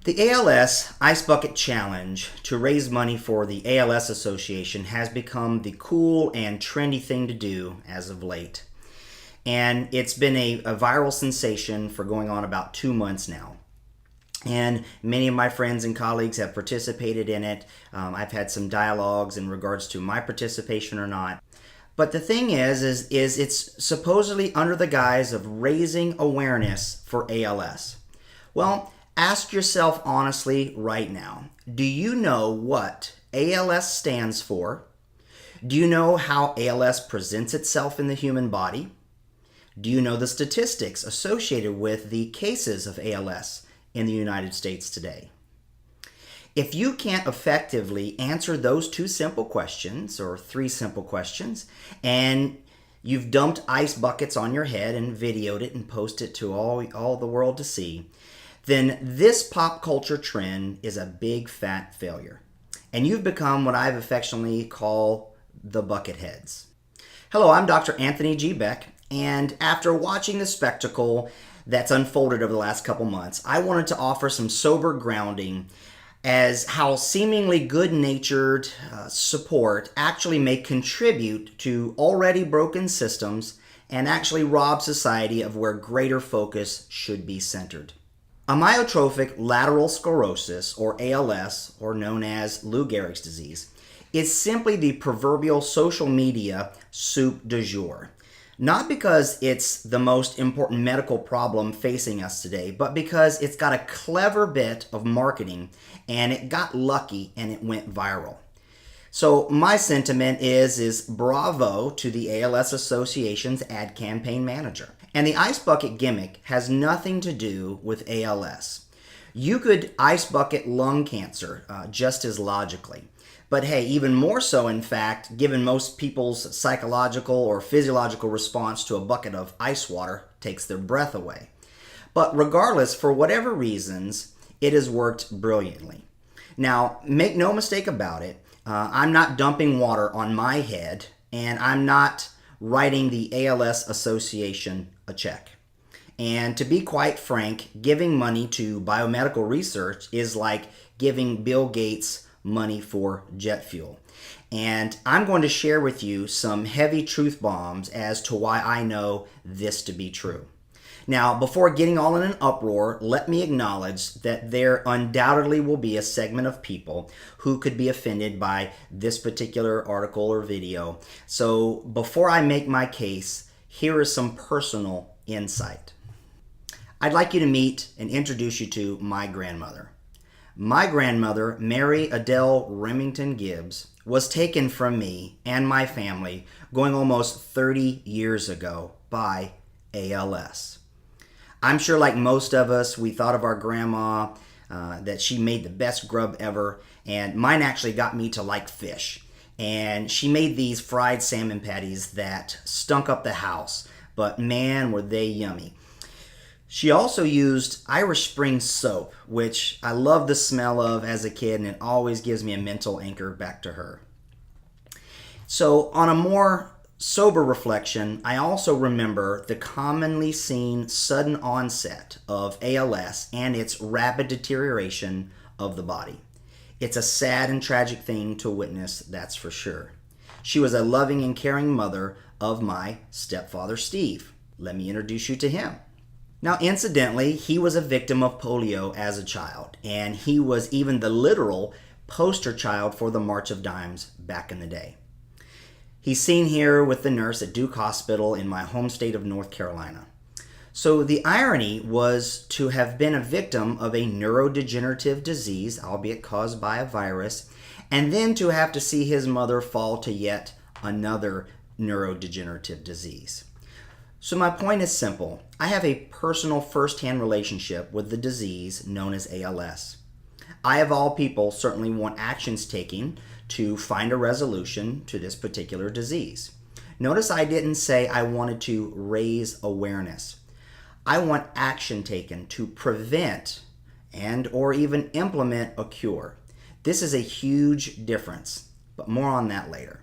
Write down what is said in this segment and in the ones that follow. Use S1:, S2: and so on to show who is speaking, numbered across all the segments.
S1: The ALS Ice Bucket Challenge to raise money for the ALS Association has become the cool and trendy thing to do as of late. And it's been a viral sensation for going on about 2 months now. And many of my friends and colleagues have participated in it. I've had some dialogues in regards to my participation or not. But the thing is it's supposedly under the guise of raising awareness for ALS. Well, ask yourself honestly right now, do you know what ALS stands for? Do you know how ALS presents itself in the human body? Do you know the statistics associated with the cases of ALS in the United States today? If you can't effectively answer those 2 simple questions or 3 simple questions, and you've dumped ice buckets on your head and videoed it and posted it to all the world to see, then this pop culture trend is a big fat failure. And you've become what I've affectionately call the bucketheads. Hello, I'm Dr. Anthony G. Beck, and after watching the spectacle that's unfolded over the last couple months, I wanted to offer some sober grounding as how seemingly good-natured support actually may contribute to already broken systems and actually rob society of where greater focus should be centered. Amyotrophic lateral sclerosis, or ALS, or known as Lou Gehrig's disease, is simply the proverbial social media soup du jour. Not because it's the most important medical problem facing us today, but because it's got a clever bit of marketing and it got lucky and it went viral. So my sentiment is bravo to the ALS Association's ad campaign manager. And the ice bucket gimmick has nothing to do with ALS. You could ice bucket lung cancer just as logically. But hey, even more so in fact, given most people's psychological or physiological response to a bucket of ice water takes their breath away. But regardless, for whatever reasons, it has worked brilliantly. Now, make no mistake about it, I'm not dumping water on my head, and I'm not writing the ALS Association a check. And to be quite frank, giving money to biomedical research is like giving Bill Gates money for jet fuel. And I'm going to share with you some heavy truth bombs as to why I know this to be true. Now, before getting all in an uproar, let me acknowledge that there undoubtedly will be a segment of people who could be offended by this particular article or video. So before I make my case, here is some personal insight. I'd like you to meet and introduce you to my grandmother. My grandmother, Mary Adele Remington Gibbs, was taken from me and my family going almost 30 years ago by ALS. I'm sure like most of us, we thought of our grandma, that she made the best grub ever, and mine actually got me to like fish. And she made these fried salmon patties that stunk up the house, but man, were they yummy. She also used Irish Spring soap, which I love the smell of as a kid, and it always gives me a mental anchor back to her. So on a more sober reflection, I also remember the commonly seen sudden onset of ALS and its rapid deterioration of the body. It's a sad and tragic thing to witness, that's for sure. She was a loving and caring mother of my stepfather, Steve. Let me introduce you to him. Now, incidentally, he was a victim of polio as a child, and he was even the literal poster child for the March of Dimes back in the day. He's seen here with the nurse at Duke Hospital in my home state of North Carolina. So the irony was to have been a victim of a neurodegenerative disease, albeit caused by a virus, and then to have to see his mother fall to yet another neurodegenerative disease. So my point is simple. I have a personal first-hand relationship with the disease known as ALS. I, of all people, certainly want actions taken to find a resolution to this particular disease. Notice I didn't say I wanted to raise awareness. I want action taken to prevent and or even implement a cure. This is a huge difference, but more on that later.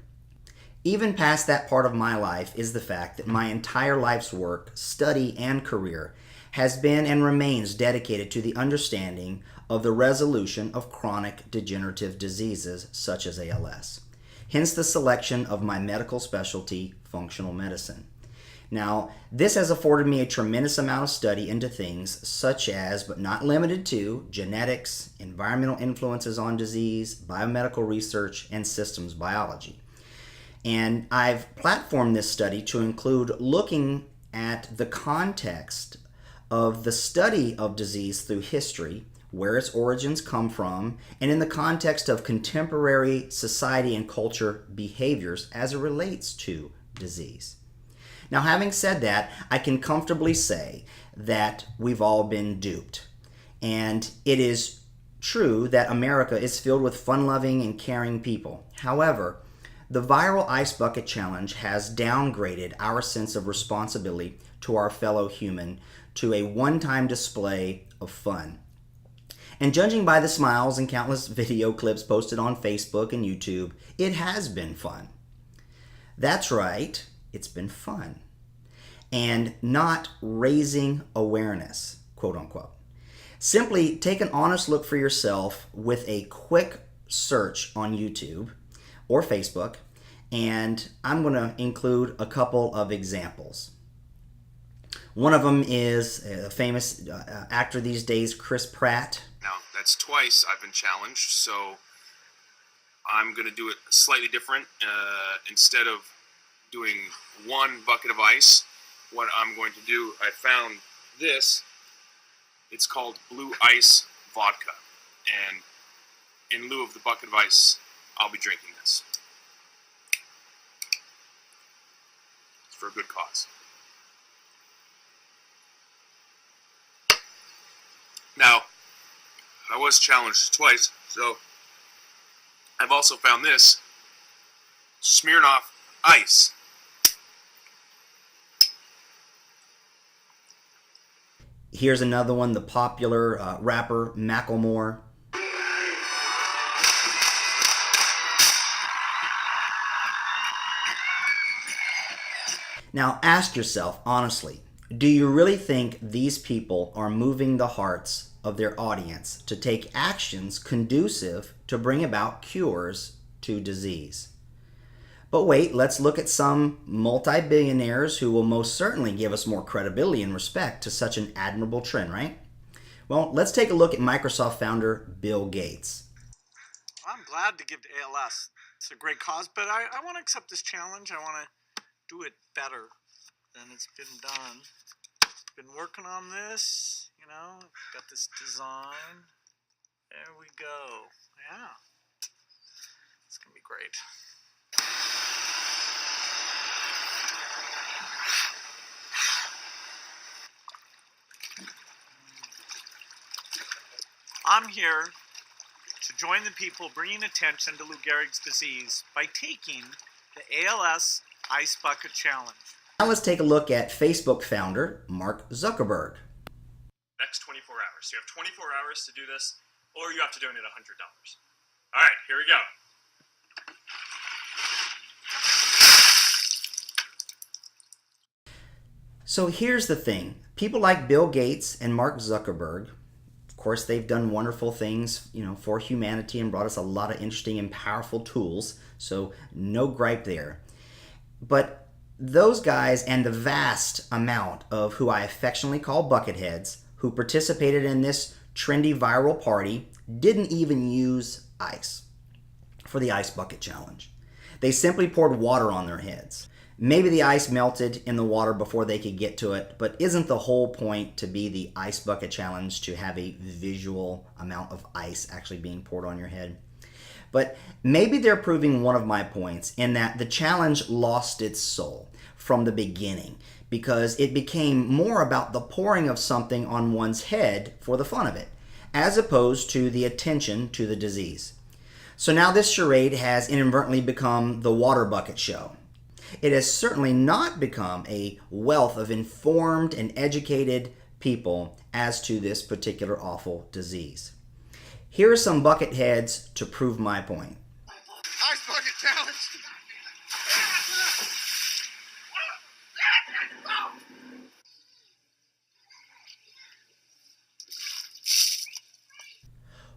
S1: Even past that part of my life is the fact that my entire life's work, study, and career has been and remains dedicated to the understanding of the resolution of chronic degenerative diseases such as ALS. Hence the selection of my medical specialty, functional medicine. Now, this has afforded me a tremendous amount of study into things such as, but not limited to, genetics, environmental influences on disease, biomedical research, and systems biology. And I've platformed this study to include looking at the context of the study of disease through history, where its origins come from, and in the context of contemporary society and culture behaviors as it relates to disease. Now, having said that, I can comfortably say that we've all been duped. And it is true that America is filled with fun-loving and caring people. However, the Viral Ice Bucket Challenge has downgraded our sense of responsibility to our fellow human to a one-time display of fun. And judging by the smiles and countless video clips posted on Facebook and YouTube, it has been fun. That's right. It's been fun and not raising awareness, quote unquote. Simply take an honest look for yourself with a quick search on YouTube or Facebook, and I'm going to include a couple of examples. One of them is a famous actor these days, Chris Pratt.
S2: Now, that's twice I've been challenged, so I'm going to do it slightly different. Instead of doing one bucket of ice, what I'm going to do, I found this. It's called Blue Ice Vodka. And in lieu of the bucket of ice, I'll be drinking this. It's for a good cause. Now, I was challenged twice, so I've also found this Smirnoff Ice.
S1: Here's another one, the popular rapper Macklemore. Now ask yourself, honestly, do you really think these people are moving the hearts of their audience to take actions conducive to bring about cures to disease? But wait, let's look at some multi-billionaires who will most certainly give us more credibility and respect to such an admirable trend, right? Well, let's take a look at Microsoft founder Bill Gates.
S3: I'm glad to give to ALS. It's a great cause, but I want to accept this challenge. I want to do it better than it's been done. Been working on this, got this design. There we go. Yeah. It's going to be great. I'm here to join the people bringing attention to Lou Gehrig's disease by taking the ALS Ice Bucket Challenge.
S1: Now let's take a look at Facebook founder Mark Zuckerberg.
S4: Next 24 hours. So you have 24 hours to do this, or you have to donate $100. All right, here we go.
S1: So here's the thing. People like Bill Gates and Mark Zuckerberg, of course, they've done wonderful things, for humanity and brought us a lot of interesting and powerful tools. So no gripe there. But those guys and the vast amount of who I affectionately call bucketheads who participated in this trendy viral party didn't even use ice for the Ice Bucket Challenge. They simply poured water on their heads. Maybe the ice melted in the water before they could get to it, but isn't the whole point to be the Ice Bucket Challenge to have a visual amount of ice actually being poured on your head? But maybe they're proving one of my points in that the challenge lost its soul from the beginning because it became more about the pouring of something on one's head for the fun of it, as opposed to the attention to the disease. So now this charade has inadvertently become the water bucket show. It has certainly not become a wealth of informed and educated people as to this particular awful disease. Here are some bucket heads to prove my point.
S2: Ice Bucket Challenge!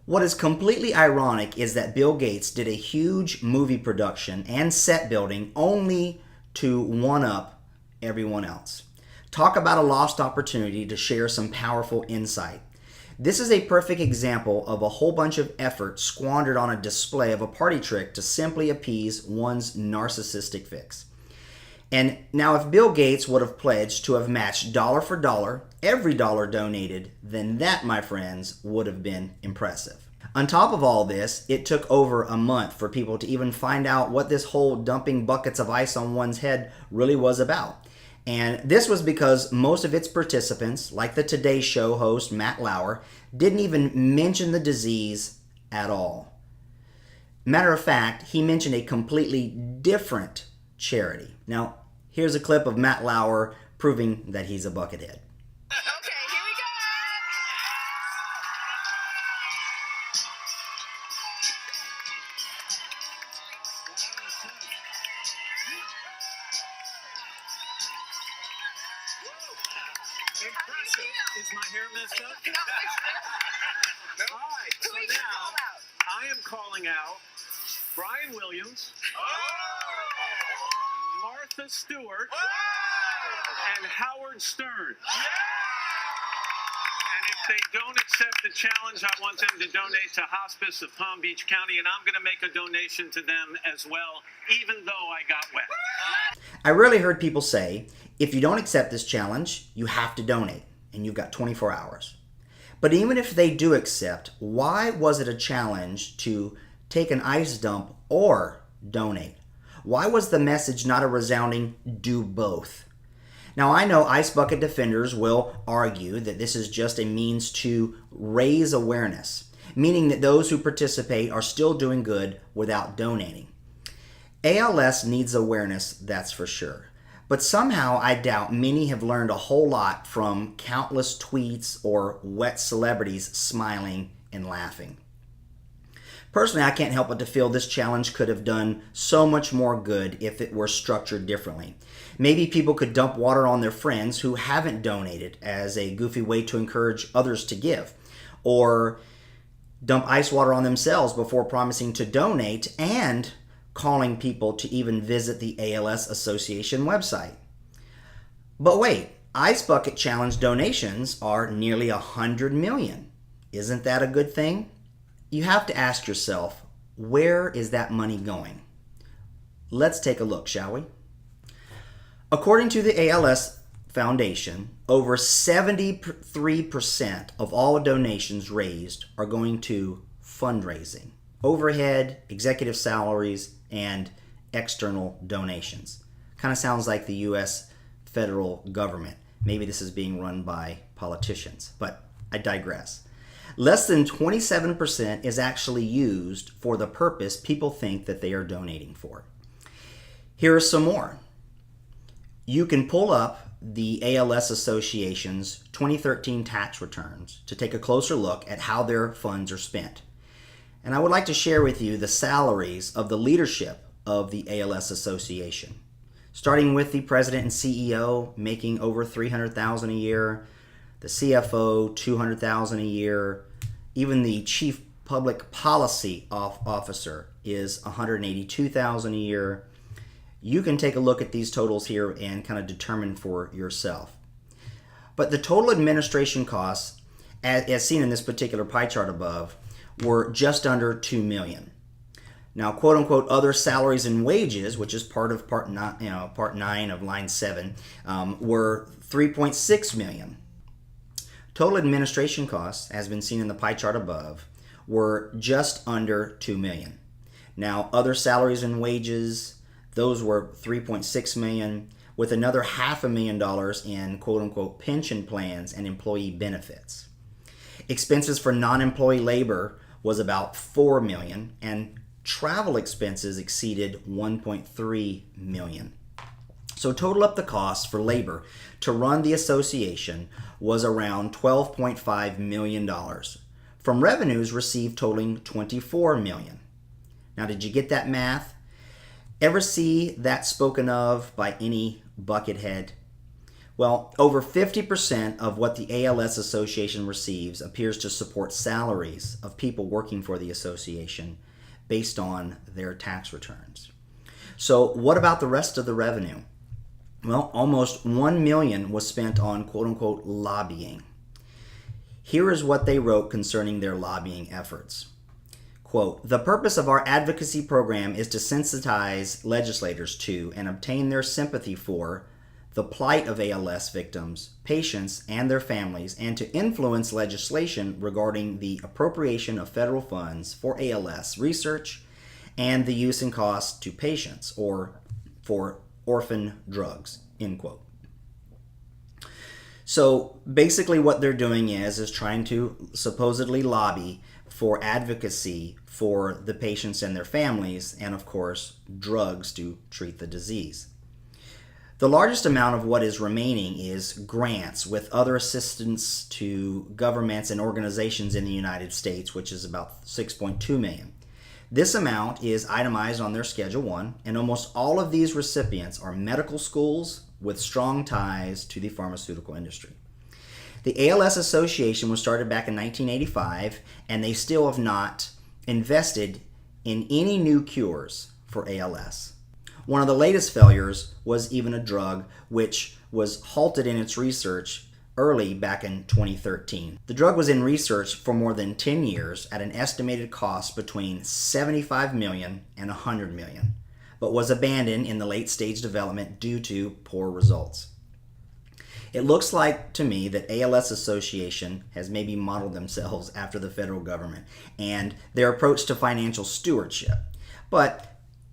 S1: What is completely ironic is that Bill Gates did a huge movie production and set building only to one-up everyone else. Talk about a lost opportunity to share some powerful insight. This is a perfect example of a whole bunch of effort squandered on a display of a party trick to simply appease one's narcissistic fix. And now if Bill Gates would have pledged to have matched dollar for dollar every dollar donated, then that, my friends, would have been impressive. On top of all this, it took over a month for people to even find out what this whole dumping buckets of ice on one's head really was about. And this was because most of its participants, like the Today Show host Matt Lauer, didn't even mention the disease at all. Matter of fact, he mentioned a completely different charity. Now, here's a clip of Matt Lauer proving that he's a buckethead.
S5: Okay, here we go.
S3: Impressive. Is my hair messed up? All right, so
S5: Who we
S3: now
S5: call out?
S3: I am calling out Brian Williams, Martha Stewart, and Howard Stern. And if they don't accept the challenge, I want them to donate to Hospice of Palm Beach County, and I'm going to make a donation to them as well, even though I got wet.
S1: I rarely heard people say, if you don't accept this challenge, you have to donate, and you've got 24 hours. But even if they do accept, why was it a challenge to take an ice dump or donate? Why was the message not a resounding do both? Now, I know ice bucket defenders will argue that this is just a means to raise awareness, meaning that those who participate are still doing good without donating. ALS needs awareness, that's for sure. But somehow I doubt many have learned a whole lot from countless tweets or wet celebrities smiling and laughing. Personally, I can't help but to feel this challenge could have done so much more good if it were structured differently. Maybe people could dump water on their friends who haven't donated as a goofy way to encourage others to give, or dump ice water on themselves before promising to donate and calling people to even visit the ALS Association website. But wait, Ice Bucket Challenge donations are nearly 100 million. Isn't that a good thing? You have to ask yourself, where is that money going? Let's take a look, shall we? According to the ALS Foundation, over 73% of all donations raised are going to fundraising, overhead, executive salaries, and external donations. Kind of sounds like the U.S. federal government. Maybe this is being run by politicians, but I digress. Less than 27% is actually used for the purpose people think that they are donating for. Here are some more. You can pull up the ALS Association's 2013 tax returns to take a closer look at how their funds are spent. And I would like to share with you the salaries of the leadership of the ALS Association. Starting with the president and CEO making over $300,000 a year, the CFO $200,000 a year, even the chief public policy officer is $182,000 a year. You can take a look at these totals here and kind of determine for yourself. But the total administration costs, as seen in this particular pie chart above, were just under $2 million. Now, quote unquote, other salaries and wages, which is part of part 9 of line 7, were $3.6 million. Total administration costs, as been seen in the pie chart above, were just under $2 million. Now, other salaries and wages, those were $3.6 million, with another $500,000 in quote unquote pension plans and employee benefits. Expenses for non-employee labor was about $4 million, and travel expenses exceeded $1.3 million. So total up the costs for labor to run the association was around $12.5 million, from revenues received totaling $24 million. Now, did you get that math? Ever see that spoken of by any buckethead? Well, over 50% of what the ALS Association receives appears to support salaries of people working for the association based on their tax returns. So what about the rest of the revenue? Well, almost $1 million was spent on quote-unquote lobbying. Here is what they wrote concerning their lobbying efforts. Quote, "The purpose of our advocacy program is to sensitize legislators to and obtain their sympathy for the plight of ALS victims, patients, and their families, and to influence legislation regarding the appropriation of federal funds for ALS research and the use and cost to patients or for orphan drugs," end quote. So basically what they're doing is trying to supposedly lobby for advocacy for the patients and their families, and of course, drugs to treat the disease. The largest amount of what is remaining is grants with other assistance to governments and organizations in the United States, which is about $6.2 million. This amount is itemized on their Schedule 1, and almost all of these recipients are medical schools with strong ties to the pharmaceutical industry. The ALS Association was started back in 1985, and they still have not invested in any new cures for ALS. One of the latest failures was even a drug which was halted in its research early back in 2013. The drug was in research for more than 10 years at an estimated cost between $75 million and $100 million, but was abandoned in the late stage development due to poor results. It looks like to me that ALS Association has maybe modeled themselves after the federal government and their approach to financial stewardship. But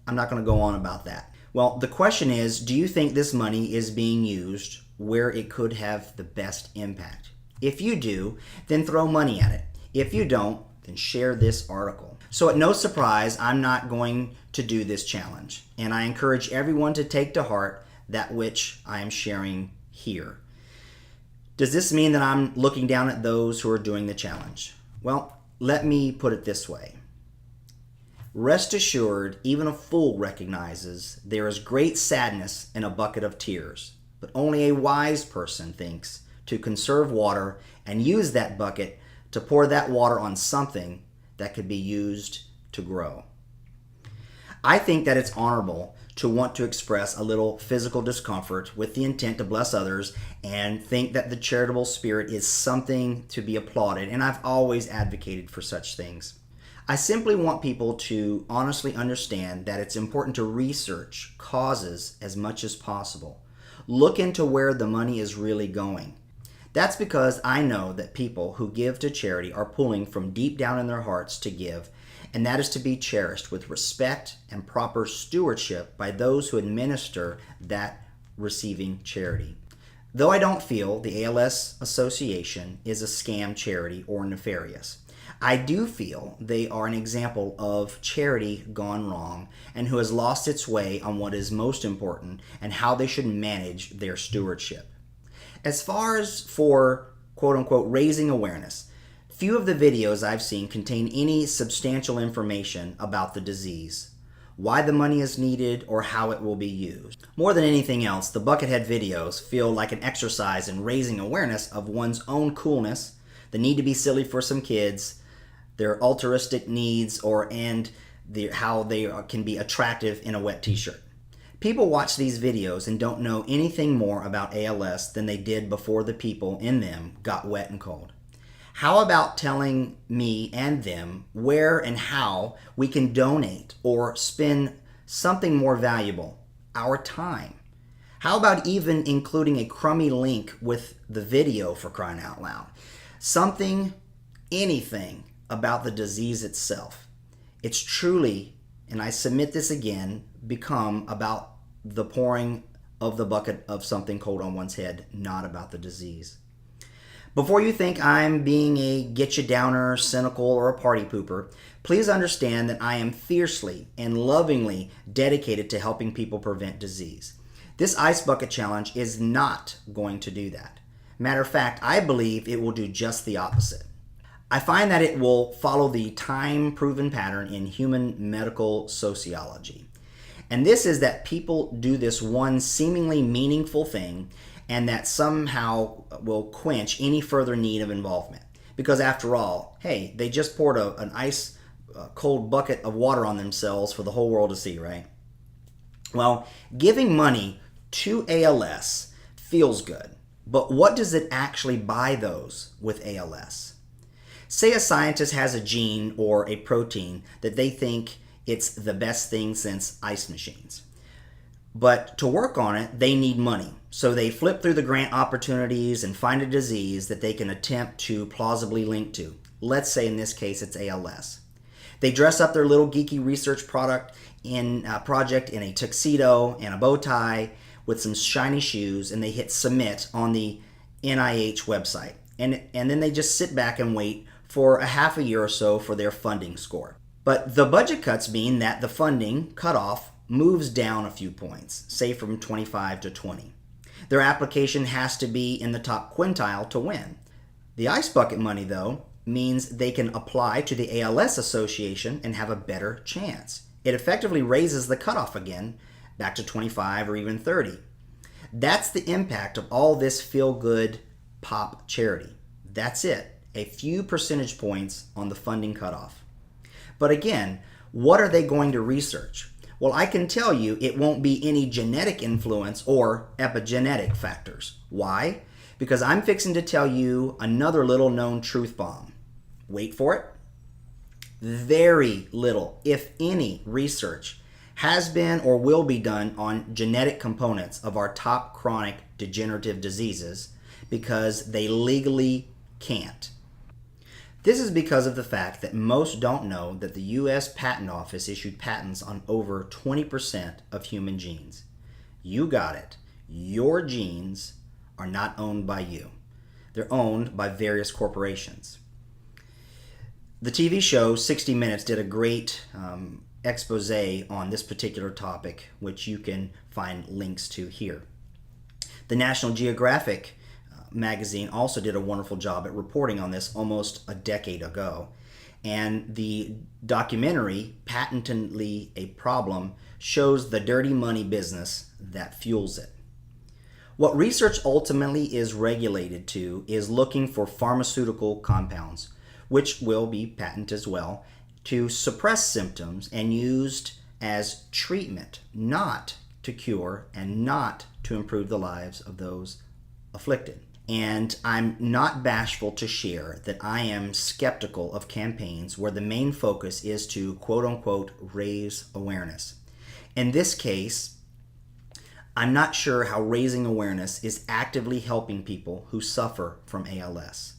S1: I'm not going to go on about that. Well, the question is, do you think this money is being used where it could have the best impact? If you do, then throw money at it. If you don't, then share this article. So at no surprise, I'm not going to do this challenge, and I encourage everyone to take to heart that which I am sharing here. Does this mean that I'm looking down at those who are doing the challenge? Well, let me put it this way. Rest assured, even a fool recognizes there is great sadness in a bucket of tears, but only a wise person thinks to conserve water and use that bucket to pour that water on something that could be used to grow. I think that it's honorable to want to express a little physical discomfort with the intent to bless others and think that the charitable spirit is something to be applauded, and I've always advocated for such things. I simply want people to honestly understand that it's important to research causes as much as possible. Look into where the money is really going. That's because I know that people who give to charity are pulling from deep down in their hearts to give, and that is to be cherished with respect and proper stewardship by those who administer that receiving charity. Though I don't feel the ALS Association is a scam charity or nefarious, I do feel they are an example of charity gone wrong and who has lost its way on what is most important and how they should manage their stewardship. As far as for quote-unquote raising awareness, few of the videos I've seen contain any substantial information about the disease, why the money is needed, or how it will be used. More than anything else, the Buckethead videos feel like an exercise in raising awareness of one's own coolness, the need to be silly for some kids, their altruistic needs, how they can be attractive in a wet t-shirt. People watch these videos and don't know anything more about ALS than they did before the people in them got wet and cold. How about telling me and them where and how we can donate or spend something more valuable, our time? How about even including a crummy link with the video, for crying out loud? Something, anything about the disease itself. It's truly, and I submit this again, become about the pouring of the bucket of something cold on one's head, not about the disease. Before you think I'm being a get-you-downer, cynical, or a party pooper, please understand that I am fiercely and lovingly dedicated to helping people prevent disease. This Ice Bucket Challenge is not going to do that. Matter of fact, I believe it will do just the opposite. I find that it will follow the time-proven pattern in human medical sociology. And this is that people do this one seemingly meaningful thing and that somehow will quench any further need of involvement. Because after all, hey, they just poured an ice cold bucket of water on themselves for the whole world to see, right? Well, giving money to ALS feels good, but what does it actually buy those with ALS? Say a scientist has a gene or a protein that they think it's the best thing since ice machines. But to work on it, they need money. So they flip through the grant opportunities and find a disease that they can attempt to plausibly link to. Let's say in this case it's ALS. They dress up their little geeky research project in a tuxedo and a bow tie with some shiny shoes, and they hit submit on the NIH website. And then they just sit back and wait for a half a year or so for their funding score. But the budget cuts mean that the funding cutoff moves down a few points, say from 25 to 20. Their application has to be in the top quintile to win. The ice bucket money, though, means they can apply to the ALS Association and have a better chance. It effectively raises the cutoff again, back to 25 or even 30. That's the impact of all this feel-good pop charity. That's it, a few percentage points on the funding cutoff. But again, what are they going to research? Well, I can tell you it won't be any genetic influence or epigenetic factors. Why? Because I'm fixing to tell you another little known truth bomb. Wait for it. Very little, if any, research has been or will be done on genetic components of our top chronic degenerative diseases because they legally can't. This is because of the fact that most don't know that the U.S. Patent Office issued patents on over 20% of human genes. You got it. Your genes are not owned by you. They're owned by various corporations. The TV show 60 Minutes did a great expose on this particular topic, which you can find links to here. The National Geographic magazine also did a wonderful job at reporting on this almost a decade ago. And the documentary, Patently a Problem, shows the dirty money business that fuels it. What research ultimately is regulated to is looking for pharmaceutical compounds, which will be patented as well, to suppress symptoms and used as treatment, not to cure and not to improve the lives of those afflicted. And I'm not bashful to share that I am skeptical of campaigns where the main focus is to quote-unquote raise awareness. In this case, I'm not sure how raising awareness is actively helping people who suffer from ALS.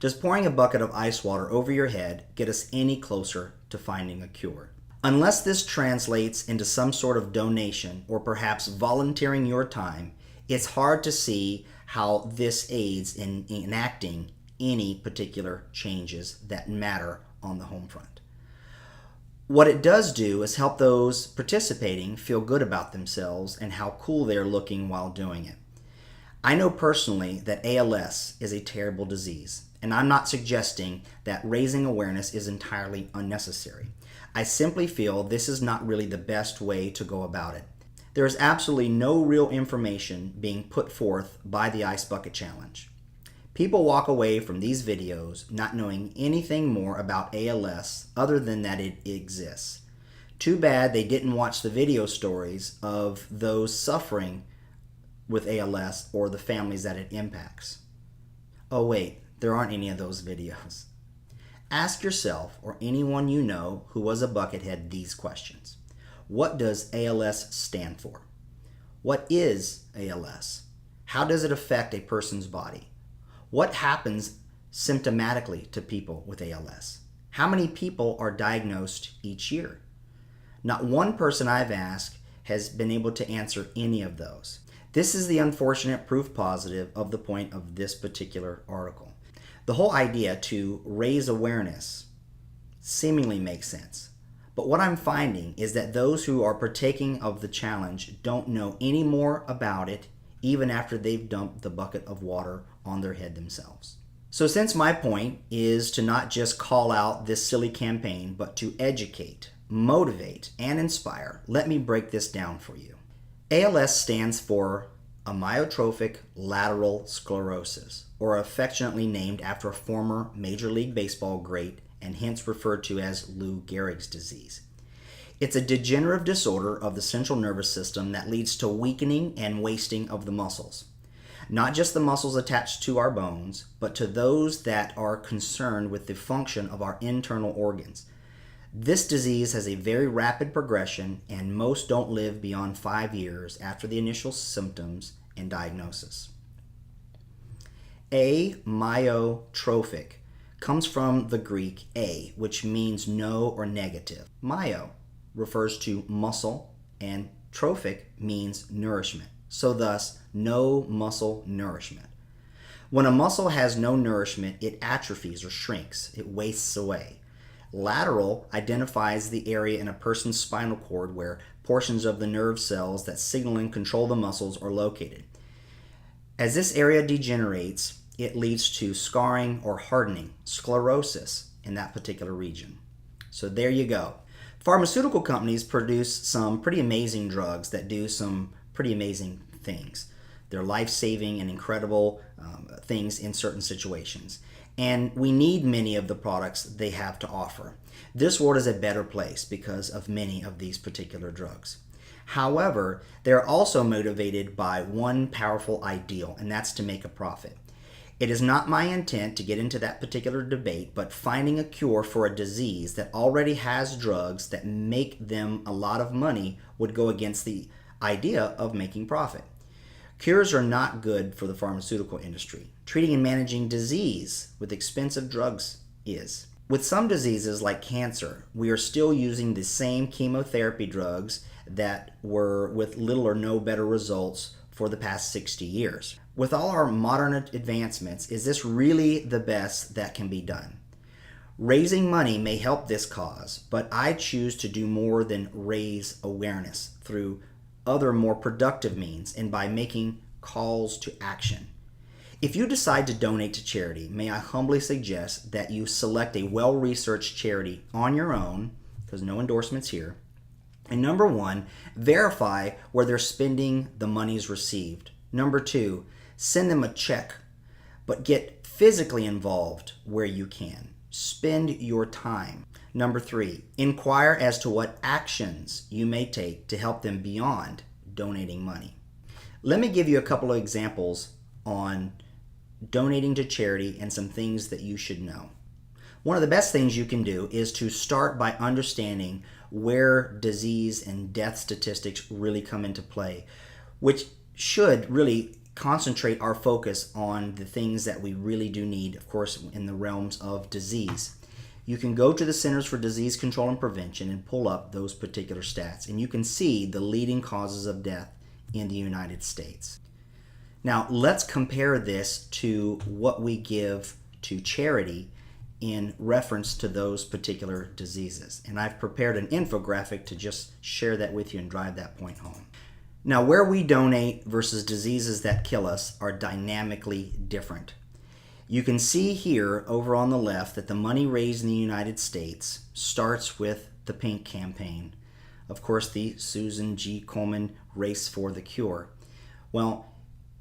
S1: Does pouring a bucket of ice water over your head get us any closer to finding a cure? Unless this translates into some sort of donation or perhaps volunteering your time, it's hard to see how this aids in enacting any particular changes that matter on the home front. What it does do is help those participating feel good about themselves and how cool they're looking while doing it. I know personally that ALS is a terrible disease, and I'm not suggesting that raising awareness is entirely unnecessary. I simply feel this is not really the best way to go about it. There is absolutely no real information being put forth by the Ice Bucket Challenge. People walk away from these videos not knowing anything more about ALS other than that it exists. Too bad they didn't watch the video stories of those suffering with ALS or the families that it impacts. Oh wait, there aren't any of those videos. Ask yourself or anyone you know who was a buckethead these questions. What does ALS stand for? What is ALS? How does it affect a person's body? What happens symptomatically to people with ALS? How many people are diagnosed each year? Not one person I've asked has been able to answer any of those. This is the unfortunate proof positive of the point of this particular article. The whole idea to raise awareness seemingly makes sense. But what I'm finding is that those who are partaking of the challenge don't know any more about it even after they've dumped the bucket of water on their head themselves. So since my point is to not just call out this silly campaign, but to educate, motivate, and inspire, let me break this down for you. ALS stands for amyotrophic lateral sclerosis, or affectionately named after a former Major League Baseball great and hence referred to as Lou Gehrig's disease. It's a degenerative disorder of the central nervous system that leads to weakening and wasting of the muscles. Not just the muscles attached to our bones, but to those that are concerned with the function of our internal organs. This disease has a very rapid progression, and most don't live beyond 5 years after the initial symptoms and diagnosis. Amyotrophic comes from the Greek a, which means no or negative. Myo refers to muscle, and trophic means nourishment. So thus, no muscle nourishment. When a muscle has no nourishment, it atrophies or shrinks. It wastes away. Lateral identifies the area in a person's spinal cord where portions of the nerve cells that signal and control the muscles are located. As this area degenerates, it leads to scarring or hardening, sclerosis in that particular region. So there you go. Pharmaceutical companies produce some pretty amazing drugs that do some pretty amazing things. They're life-saving and incredible things in certain situations. And we need many of the products they have to offer. This world is a better place because of many of these particular drugs. However, they're also motivated by one powerful ideal, and that's to make a profit. It is not my intent to get into that particular debate, but finding a cure for a disease that already has drugs that make them a lot of money would go against the idea of making profit. Cures are not good for the pharmaceutical industry. Treating and managing disease with expensive drugs is. With some diseases like cancer, we are still using the same chemotherapy drugs that were with little or no better results for the past 60 years. With all our modern advancements, is this really the best that can be done? Raising money may help this cause, but I choose to do more than raise awareness through other more productive means and by making calls to action. If you decide to donate to charity, may I humbly suggest that you select a well-researched charity on your own, because no endorsements here. And number one, verify where they're spending the monies received. Number two, send them a check, but get physically involved where you can. Spend your time. Number three, inquire as to what actions you may take to help them beyond donating money. Let me give you a couple of examples on donating to charity and some things that you should know. One of the best things you can do is to start by understanding where disease and death statistics really come into play, which should really concentrate our focus on the things that we really do need, of course, in the realms of disease. You can go to the Centers for Disease Control and Prevention and pull up those particular stats, and you can see the leading causes of death in the United States. Now, let's compare this to what we give to charity in reference to those particular diseases. And I've prepared an infographic to just share that with you and drive that point home. Now, where we donate versus diseases that kill us are dynamically different. You can see here over on the left that the money raised in the United States starts with the Pink campaign. Of course, the Susan G. Komen Race for the Cure. Well,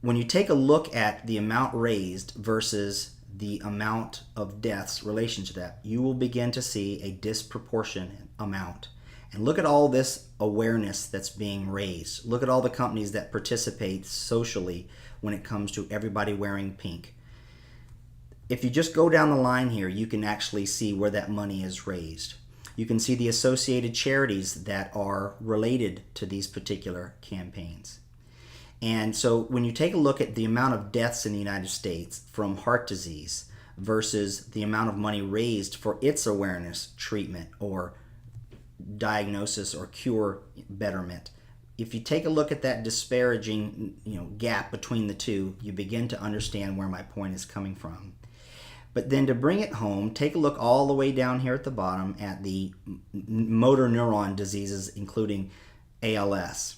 S1: when you take a look at the amount raised versus the amount of deaths relation to that, you will begin to see a disproportionate amount. And look at all this awareness that's being raised. Look at all the companies that participate socially when it comes to everybody wearing pink. If you just go down the line here, you can actually see where that money is raised. You can see the associated charities that are related to these particular campaigns. And so when you take a look at the amount of deaths in the United States from heart disease versus the amount of money raised for its awareness, treatment, or diagnosis or cure betterment, if you take a look at that disparaging gap between the two, you begin to understand where my point is coming from. But then to bring it home, take a look all the way down here at the bottom at the motor neuron diseases, including ALS.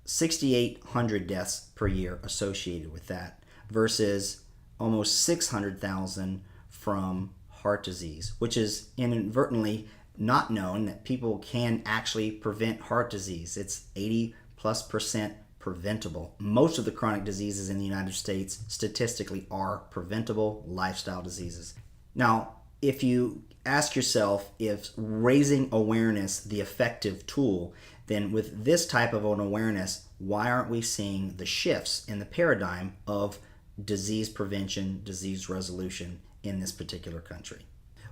S1: 6,800 deaths per year associated with that versus almost 600,000 from heart disease, which is inadvertently not known that people can actually prevent heart disease. It's 80+% preventable. Most of the chronic diseases in the United States statistically are preventable lifestyle diseases. Now, if you ask yourself if raising awareness the effective tool, then with this type of an awareness, why aren't we seeing the shifts in the paradigm of disease prevention, disease resolution in this particular country?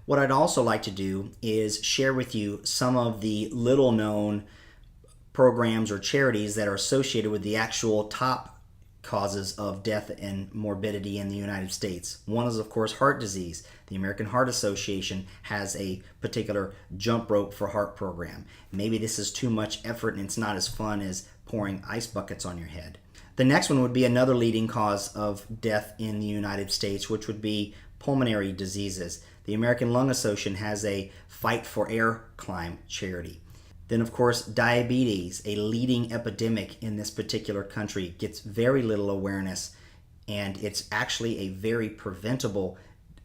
S1: What I'd also like to do is share with you some of the little known programs or charities that are associated with the actual top causes of death and morbidity in the United States. One is, of course, heart disease. The American Heart Association has a particular jump rope for heart program. Maybe this is too much effort and it's not as fun as pouring ice buckets on your head. The next one would be another leading cause of death in the United States, which would be pulmonary diseases. The American Lung Association has a Fight for Air Climb charity. Then, of course, diabetes, a leading epidemic in this particular country, gets very little awareness, and it's actually a very preventable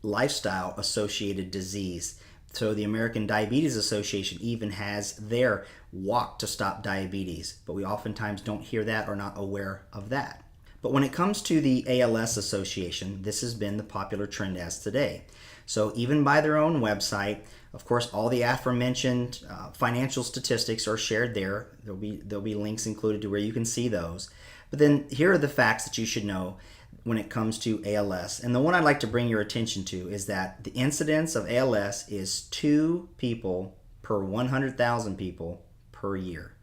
S1: lifestyle-associated disease. So the American Diabetes Association even has their walk to stop diabetes, but we oftentimes don't hear that or not aware of that. But when it comes to the ALS Association, this has been the popular trend as today. So even by their own website, of course, all the aforementioned financial statistics are shared there. There'll be links included to where you can see those. But then here are the facts that you should know when it comes to ALS. And the one I'd like to bring your attention to is that the incidence of ALS is 2 people per 100,000 people per year.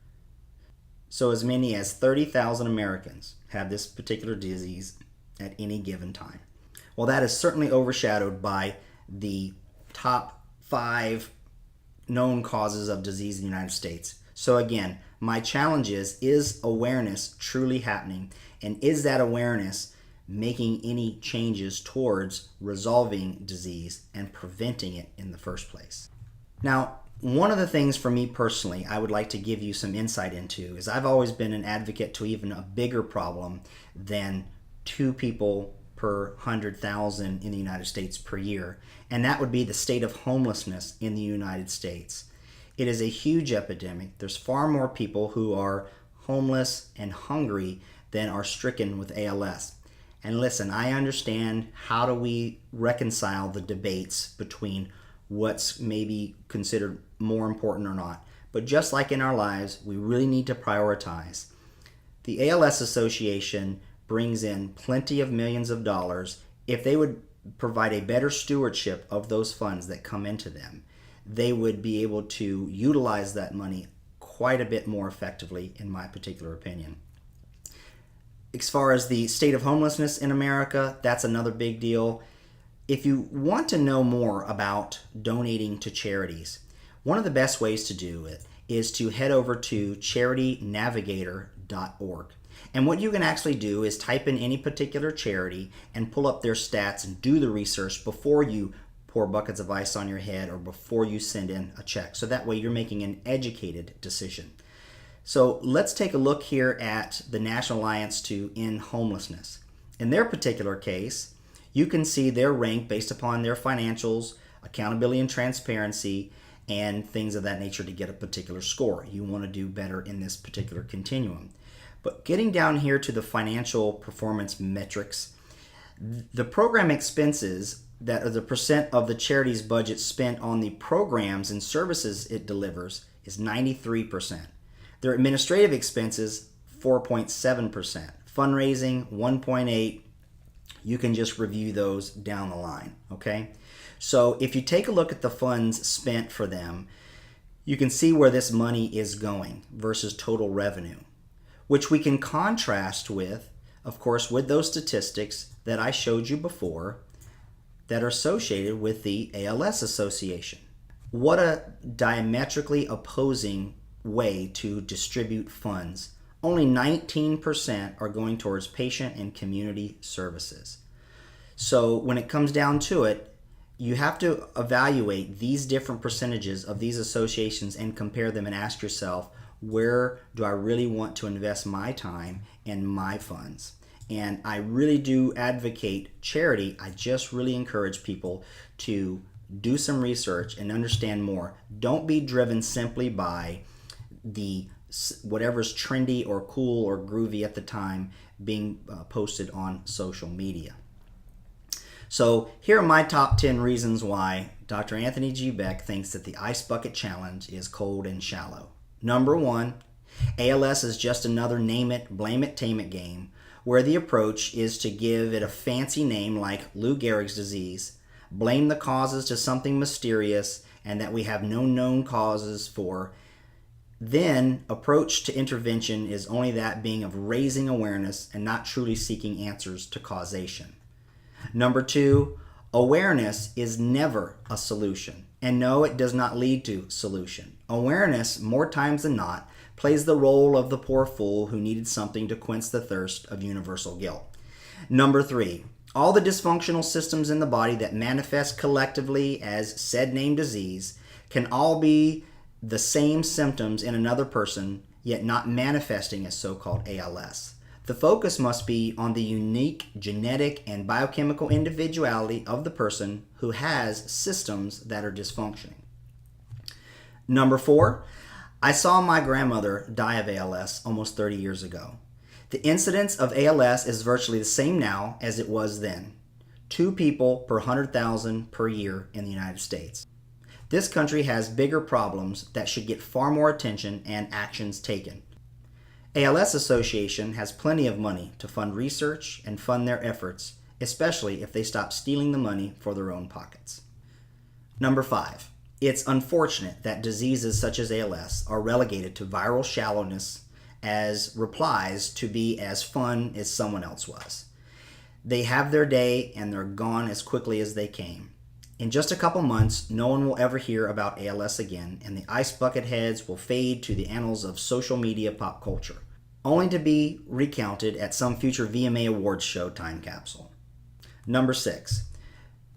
S1: So as many as 30,000 Americans have this particular disease at any given time. Well, that is certainly overshadowed by the top 5 known causes of disease in the United States. So again, my challenge is awareness truly happening? And is that awareness making any changes towards resolving disease and preventing it in the first place? Now, one of the things for me personally I would like to give you some insight into is I've always been an advocate to even a bigger problem than 2 people per 100,000 in the United States per year, and that would be the state of homelessness in the United States. It is a huge epidemic. There's far more people who are homeless and hungry than are stricken with ALS. And listen, I understand how do we reconcile the debates between what's maybe considered more important or not. But just like in our lives, we really need to prioritize. The ALS Association brings in plenty of millions of dollars. If they would provide a better stewardship of those funds that come into them, they would be able to utilize that money quite a bit more effectively, in my particular opinion. As far as the state of homelessness in America, that's another big deal. If you want to know more about donating to charities, one of the best ways to do it is to head over to charitynavigator.org. And what you can actually do is type in any particular charity and pull up their stats and do the research before you pour buckets of ice on your head or before you send in a check. So that way you're making an educated decision. So let's take a look here at the National Alliance to End Homelessness. In their particular case, you can see their rank based upon their financials, accountability and transparency, and things of that nature to get a particular score. You want to do better in this particular continuum. But getting down here to the financial performance metrics, the program expenses that are the percent of the charity's budget spent on the programs and services it delivers is 93%. Their administrative expenses, 4.7%. Fundraising, 1.8%. You can just review those down the line, okay? So if you take a look at the funds spent for them, you can see where this money is going versus total revenue, which we can contrast with, of course, with those statistics that I showed you before that are associated with the ALS Association. What a diametrically opposing way to distribute funds. Only 19% are going towards patient and community services. So when it comes down to it, you have to evaluate these different percentages of these associations and compare them and ask yourself, where do I really want to invest my time and my funds? And I really do advocate charity. I just really encourage people to do some research and understand more. Don't be driven simply by the whatever's trendy or cool or groovy at the time being posted on social media. So here are my top 10 reasons why Dr. Anthony G. Beck thinks that the Ice Bucket Challenge is cold and shallow. Number 1, ALS is just another name it, blame it, tame it game where the approach is to give it a fancy name like Lou Gehrig's disease, blame the causes to something mysterious and that we have no known causes for. Then approach to intervention is only that being of raising awareness and not truly seeking answers to causation. Number 2, awareness is never a solution. And no, it does not lead to solution. Awareness, more times than not, plays the role of the poor fool who needed something to quench the thirst of universal guilt. Number 3, all the dysfunctional systems in the body that manifest collectively as said name disease can all be the same symptoms in another person, yet not manifesting as so-called ALS. The focus must be on the unique genetic and biochemical individuality of the person who has systems that are dysfunctioning. Number 4, I saw my grandmother die of ALS almost 30 years ago. The incidence of ALS is virtually the same now as it was then. 2 people per 100,000 per year in the United States. This country has bigger problems that should get far more attention and actions taken. ALS Association has plenty of money to fund research and fund their efforts, especially if they stop stealing the money for their own pockets. Number 5, it's unfortunate that diseases such as ALS are relegated to viral shallowness as replies to be as fun as someone else was. They have their day and they're gone as quickly as they came. In just a couple months, no one will ever hear about ALS again, and the ice bucket heads will fade to the annals of social media pop culture, only to be recounted at some future VMA Awards show time capsule. Number 6,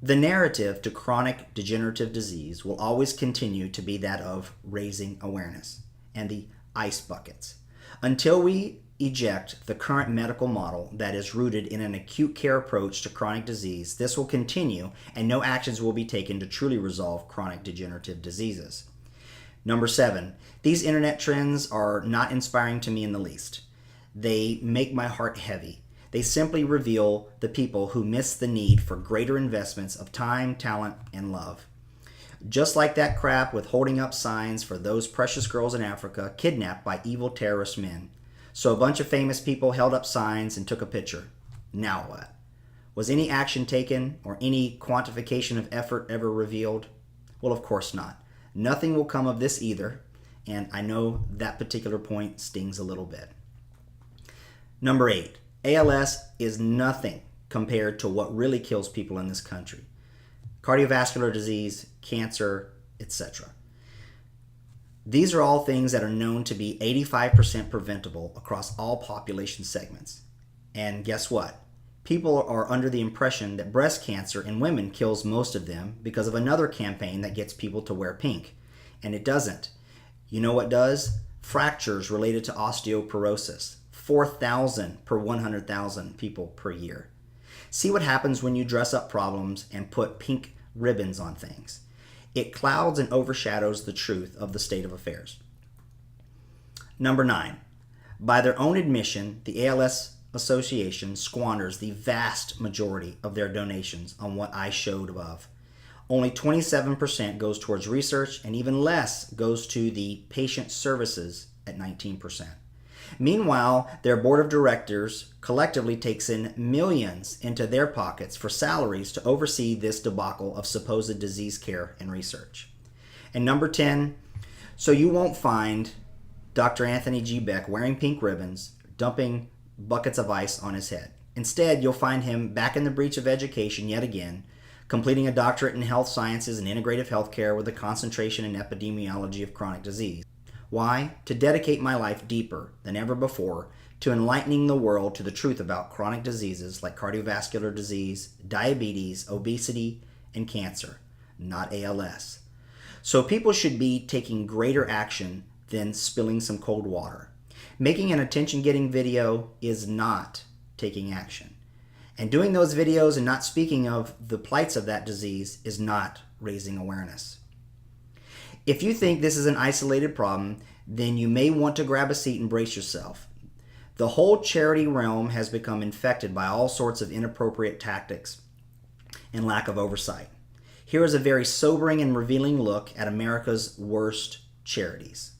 S1: the narrative to chronic degenerative disease will always continue to be that of raising awareness and the ice buckets. Until we eject the current medical model that is rooted in an acute care approach to chronic disease, this will continue and no actions will be taken to truly resolve chronic degenerative diseases. Number 7, these internet trends are not inspiring to me in the least. They make my heart heavy. They simply reveal the people who miss the need for greater investments of time, talent, and love. Just like that crap with holding up signs for those precious girls in Africa kidnapped by evil terrorist men. So a bunch of famous people held up signs and took a picture. Now what? Was any action taken or any quantification of effort ever revealed? Well, of course not. Nothing will come of this either, and I know that particular point stings a little bit. Number 8, ALS is nothing compared to what really kills people in this country. Cardiovascular disease, cancer, etc. These are all things that are known to be 85% preventable across all population segments. And guess what? People are under the impression that breast cancer in women kills most of them because of another campaign that gets people to wear pink. And it doesn't. You know what does? Fractures related to osteoporosis. 4,000 per 100,000 people per year. See what happens when you dress up problems and put pink ribbons on things. It clouds and overshadows the truth of the state of affairs. Number 9, by their own admission, the ALS Association squanders the vast majority of their donations on what I showed above. Only 27% goes towards research and even less goes to the patient services at 19%. Meanwhile, their board of directors collectively takes in millions into their pockets for salaries to oversee this debacle of supposed disease care and research. And number 10, so you won't find Dr. Anthony G. Beck wearing pink ribbons, dumping buckets of ice on his head. Instead, you'll find him back in the breach of education yet again, completing a doctorate in health sciences and integrative healthcare with a concentration in epidemiology of chronic disease. Why? To dedicate my life deeper than ever before to enlightening the world to the truth about chronic diseases like cardiovascular disease, diabetes, obesity, and cancer, not ALS. So people should be taking greater action than spilling some cold water. Making an attention-getting video is not taking action. And doing those videos and not speaking of the plights of that disease is not raising awareness. If you think this is an isolated problem, then you may want to grab a seat and brace yourself. The whole charity realm has become infected by all sorts of inappropriate tactics and lack of oversight. Here is a very sobering and revealing look at America's worst charities.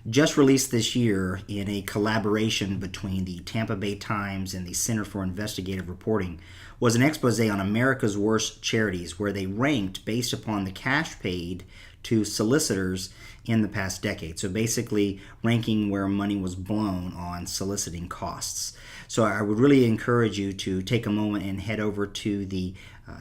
S1: Just released this year in a collaboration between the Tampa Bay Times and the Center for Investigative Reporting was an expose on America's worst charities, where they ranked based upon the cash paid to solicitors in the past decade. So basically ranking where money was blown on soliciting costs. So I would really encourage you to take a moment and head over to the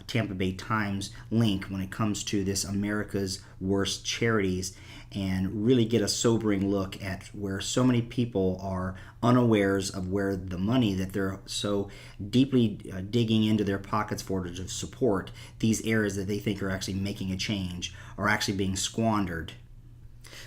S1: Tampa Bay Times link when it comes to this America's Worst Charities, and really get a sobering look at where so many people are unawares of where the money that they're so deeply digging into their pockets for to support these areas that they think are actually making a change are actually being squandered.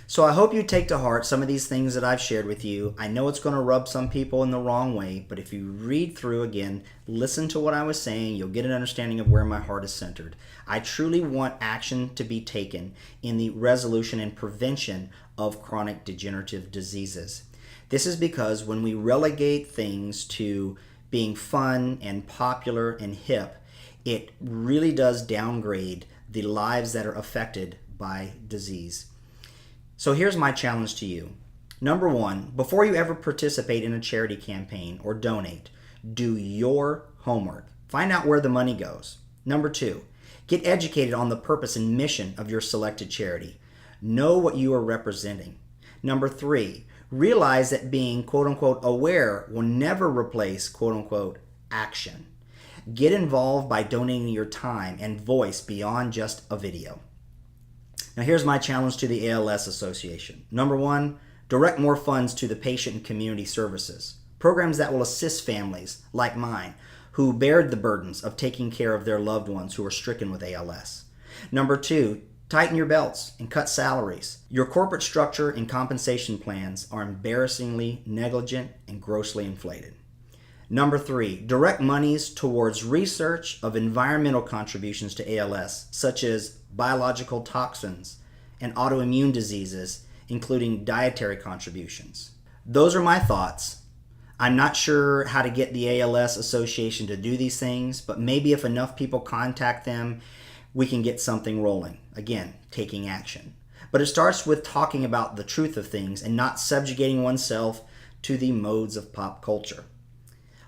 S1: So I hope you take to heart some of these things that I've shared with you. I know it's going to rub some people in the wrong way, but if you read through again, listen to what I was saying, you'll get an understanding of where my heart is centered. I truly want action to be taken in the resolution and prevention of chronic degenerative diseases. This is because when we relegate things to being fun and popular and hip, it really does downgrade the lives that are affected by disease. So here's my challenge to you. Number one, before you ever participate in a charity campaign or donate, do your homework. Find out where the money goes. Number two, get educated on the purpose and mission of your selected charity. Know what you are representing. Number three, realize that being quote-unquote aware will never replace quote-unquote action. Get involved by donating your time and voice beyond just a video. Now here's my challenge to the ALS Association. Number one, direct more funds to the patient and community services, programs that will assist families like mine who bared the burdens of taking care of their loved ones who are stricken with ALS. Number two, tighten your belts and cut salaries. Your corporate structure and compensation plans are embarrassingly negligent and grossly inflated. Number three, direct monies towards research of environmental contributions to ALS, such as biological toxins and autoimmune diseases, including dietary contributions. Those are my thoughts. I'm not sure how to get the ALS Association to do these things, but maybe if enough people contact them, we can get something rolling. Again, taking action. But it starts with talking about the truth of things and not subjugating oneself to the modes of pop culture.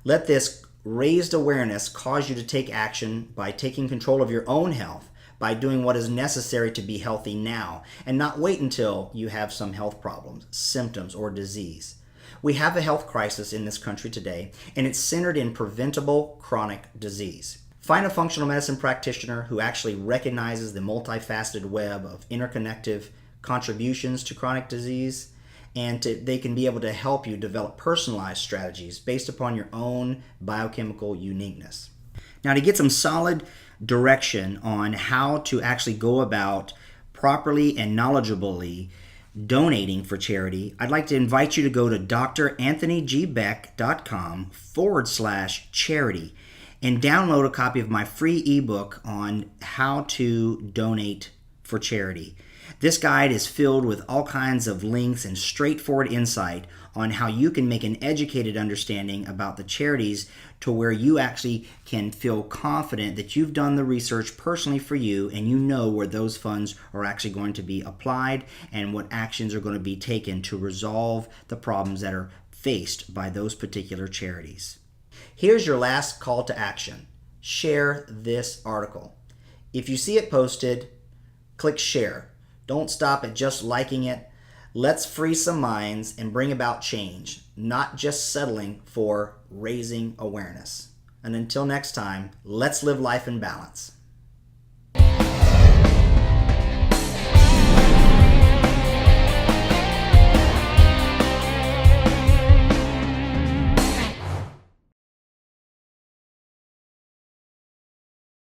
S1: Let this raised awareness cause you to take action by taking control of your own health, by doing what is necessary to be healthy now, and not wait until you have some health problems, symptoms, or disease. We have a health crisis in this country today, and it's centered in preventable chronic disease. Find a functional medicine practitioner who actually recognizes the multifaceted web of interconnective contributions to chronic disease, and they can be able to help you develop personalized strategies based upon your own biochemical uniqueness. Now, to get some solid direction on how to actually go about properly and knowledgeably donating for charity, I'd like to invite you to go to drAnthonyGbeck.com/charity and download a copy of my free ebook on how to donate for charity. This guide is filled with all kinds of links and straightforward insight on how you can make an educated understanding about the charities to where you actually can feel confident that you've done the research personally for you and you know where those funds are actually going to be applied and what actions are going to be taken to resolve the problems that are faced by those particular charities. Here's your last call to action. Share this article. If you see it posted, click share. Don't stop at just liking it. Let's free some minds and bring about change, not just settling for raising awareness. And until next time, let's live life in balance.